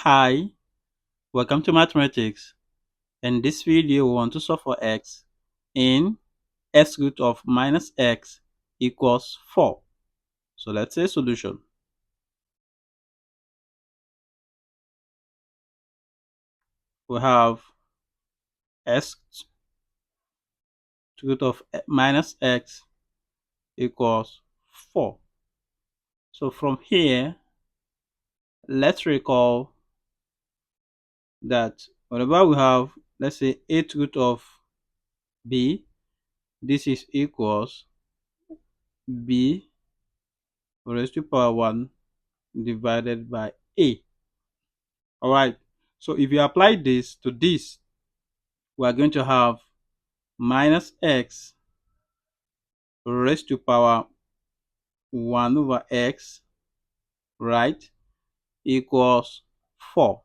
Hi, welcome to mathematics. In this video, we want to solve for x in s root of minus x equals 4. So let's say solution. We have s root of minus x equals 4. So from here, let's recall that whenever we have, let's say, 8 root of b, this is equals b raised to power 1 divided by a. All right. So if you apply this to this, we are going to have minus x raised to power 1 over x, right, equals 4.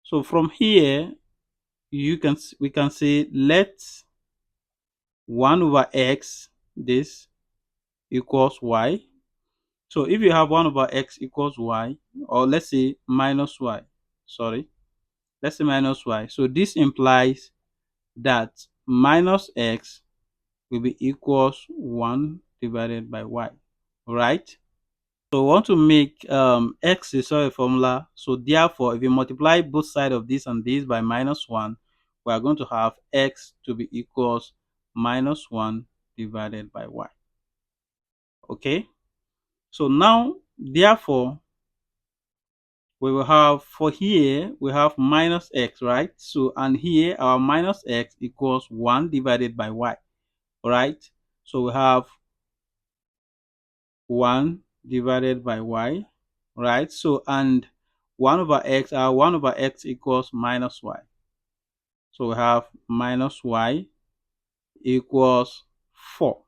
So from here, we can say let 1 over x, this equals y. So if you have 1 over x equals y, or let's say minus y, sorry, let's say minus y. So this implies that minus x will be equals 1 divided by y, right? So we want to make x a solid formula. So therefore, if you multiply both sides of this and this by minus 1, we are going to have x to be equals minus 1 divided by y. Okay? So now, therefore, we will have, for here, we have minus x, right? So, and here, our minus x equals 1 divided by y, right? So we have 1 divided by y, right? So, and 1 over x, 1 over x equals minus y. So we have minus y equals 4.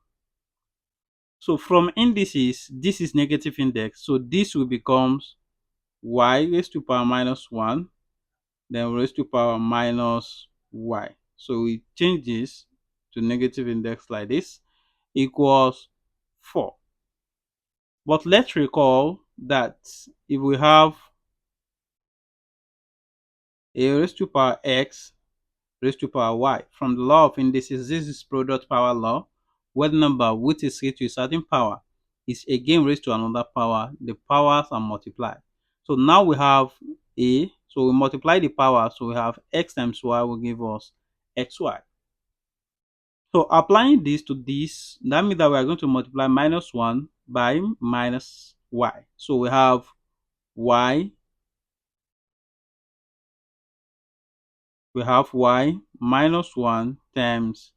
So from indices, this is negative index. So this will become y raised to power minus 1, then raised to power minus y. So we change this to negative index like this, equals 4. But let's recall that if we have a raised to power x raised to power y, from the law of indices, this is product power law, where the number which is raised to a certain power is again raised to another power, the powers are multiplied. So now we have a, so we multiply the power, so we have x times y will give us xy. So applying this to this, that means that we are going to multiply minus 1 by minus y. So we have y, minus 1 times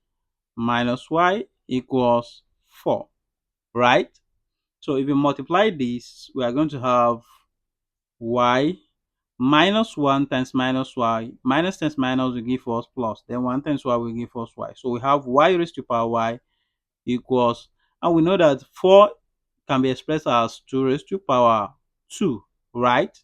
minus y equals 4, right? So if you multiply this, we are going to have y minus 1 times minus y, minus times minus will give us plus, then 1 times y will give us y. So we have y raised to power y equals, and we know that 4 can be expressed as 2 raised to power 2, right?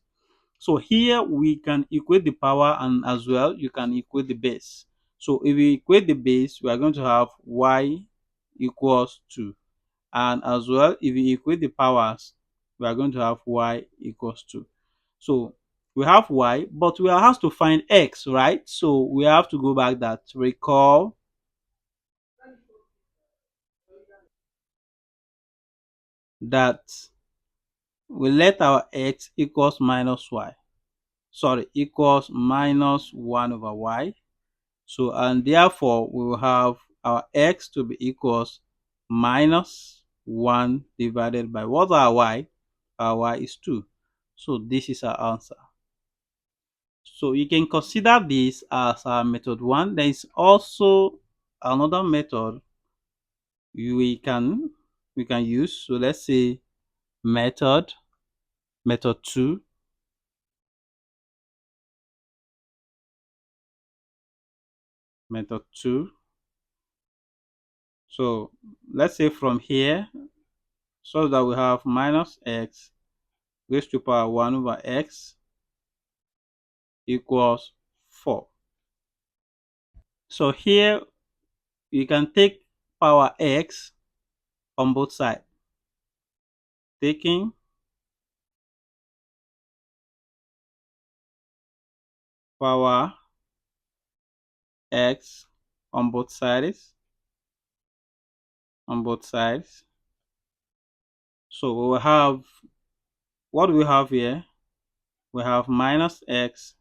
So here we can equate the power, and as well you can equate the base. So if we equate the base, we are going to have y equals 2. And as well, if we equate the powers, we are going to have y equals 2. So we have y, but we have to find x, right? So we have to go back, that recall that we let our x equals minus y. Sorry, equals minus 1 over y. So, and therefore we will have our x to be equals minus 1 divided by, what's our y? Our y is 2. So this is our answer. So you can consider this as our method 1. There is also another method we can use. So let's say method 2, method 2. So let's say from here, so that we have minus x raised to power 1 over x equals 4. So here you can take power x on both sides. Taking power x on both sides. So we will have, what do we have here? We have minus x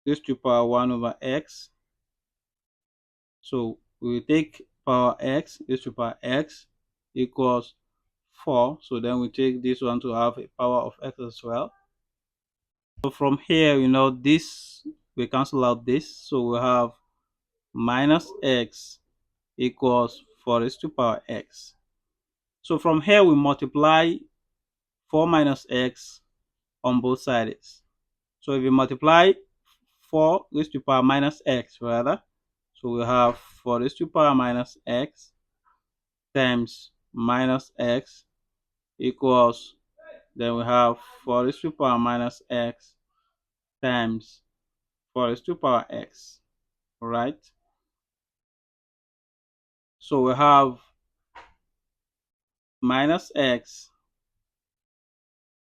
raised to power 1 over x. So we will take power x raised to power x equals 4. So then we take this one to have a power of x as well. So from here, this, we cancel out this. So we have minus x equals 4 raised to power x. So from here, we multiply 4 minus x on both sides. So if you multiply 4 raised to power minus x rather, so we have 4 raised to power minus x times minus x equals, then we have 4 raised to power minus x times 4 raised to power x, right? So we have minus x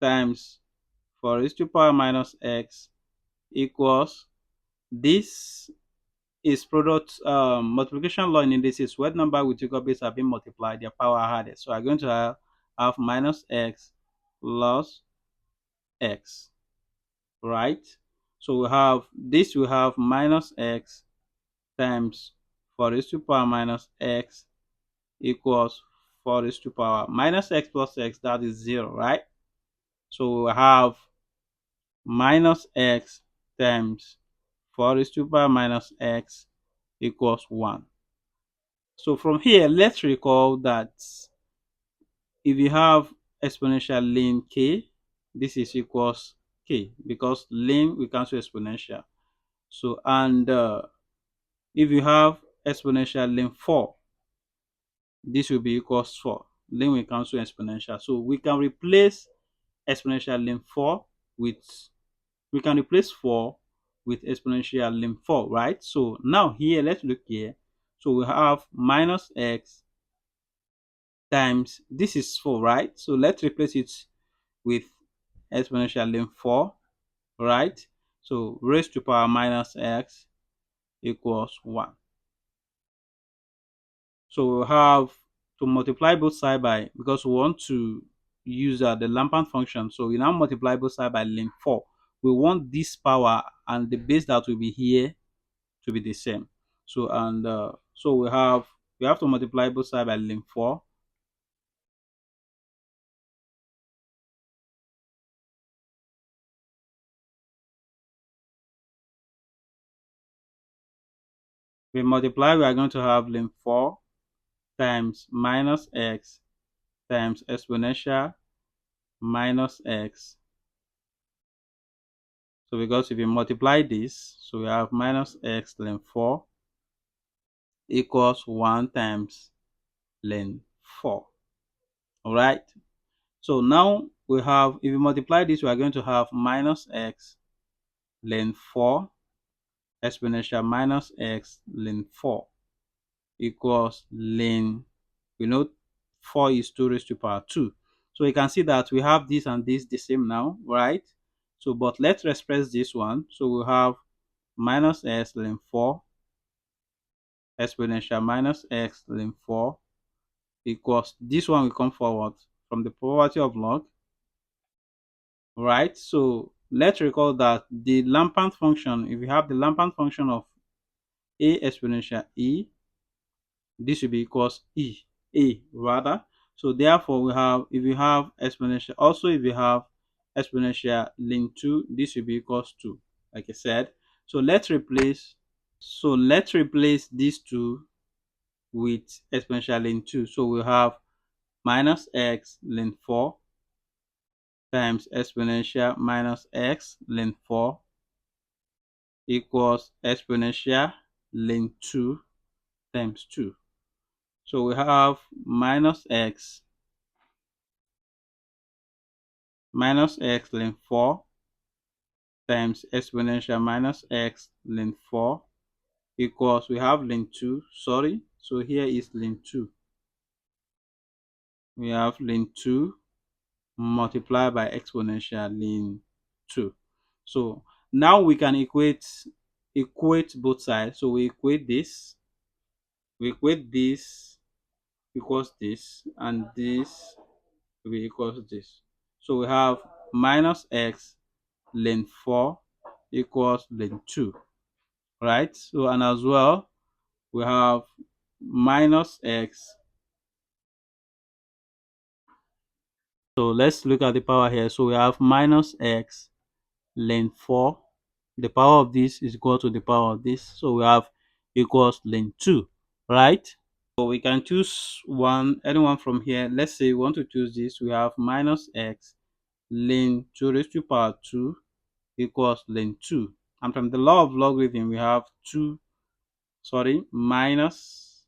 times 4 raised to power minus x equals, this is product multiplication law in indices. Where number with equal base have been multiplied, their power added. So I'm going to have minus x plus x, right? So we have this, we have minus x times 4 raised to power minus x equals 4 raised to power minus x plus x, that is 0, right? So we have minus x times 4 raised to power minus x equals 1. So from here, let's recall that if you have exponential ln k, this is equals k, because ln we cancel exponential. So, and if you have exponential ln 4, this will be equals 4. Ln we cancel exponential. So we can replace exponential ln 4 with, we can replace 4 with exponential ln 4, right? So now here, let's look here. So we have minus x times, this is 4, right? So let's replace it with exponential ln 4, right? So raised to power minus x equals 1. So we'll have to multiply both sides by, because we want to use the Lampant function. So we now multiply both sides by ln 4. We want this power and the base that will be here to be the same. So, and so we have to multiply both sides by ln 4. We multiply, we are going to have ln 4 times minus x times exponential minus x. So because if you multiply this, so we have minus x ln 4 equals 1 times ln 4. All right. So now we have, if you multiply this, we are going to have minus x ln 4 exponential minus x ln 4 equals ln, we know 4 is 2 raised to power 2. So you can see that we have this and this the same now, right? So, but let's express this one. So we have minus x ln 4 exponential minus x ln 4 equals, this one will come forward from the property of log, right? So let's recall that the Lampant function, if you have the Lampant function of a exponential e, this will be equals a rather. So therefore we have, if you have exponential, also if you have exponential ln 2, this will be equals 2, like I said. So let's replace, these two with exponential ln 2. So we have minus x ln 4 times exponential minus x ln 4 equals exponential ln 2 times 2. So we have minus x ln 4 times exponential minus x ln 4 equals, we have ln 2, sorry, so here is ln 2. We have ln 2 multiplied by exponential ln 2. So now we can equate both sides. So we equate this, equals this, and this will be equals this. So we have minus x length 4 equals length 2, right? So and as well we have minus x. So let's look at the power here. So we have minus x length 4. The power of this is equal to the power of this. So we have equals length 2, right? So we can choose anyone from here. Let's say we want to choose this. We have minus x ln 2 raised to power 2 equals ln 2. And from the law of logarithm, we have minus,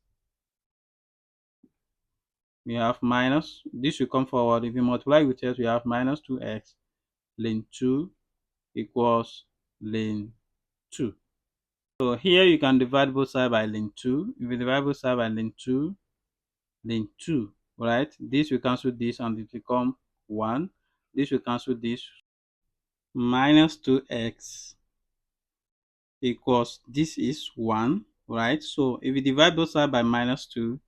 this will come forward. If you multiply with x, we have minus 2x ln 2 equals ln 2. So here you can divide both sides by ln 2. If you divide both sides by ln 2, ln 2, right? This will cancel this and it become 1. This will cancel this. Minus 2x equals, this is 1, right? So if you divide both sides by minus 2,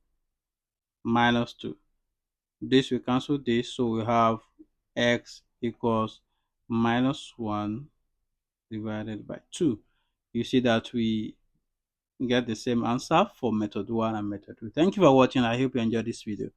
this will cancel this. So we have x equals minus 1 divided by 2. You see that we get the same answer for method 1 and method 2. Thank you for watching. I hope you enjoyed this video.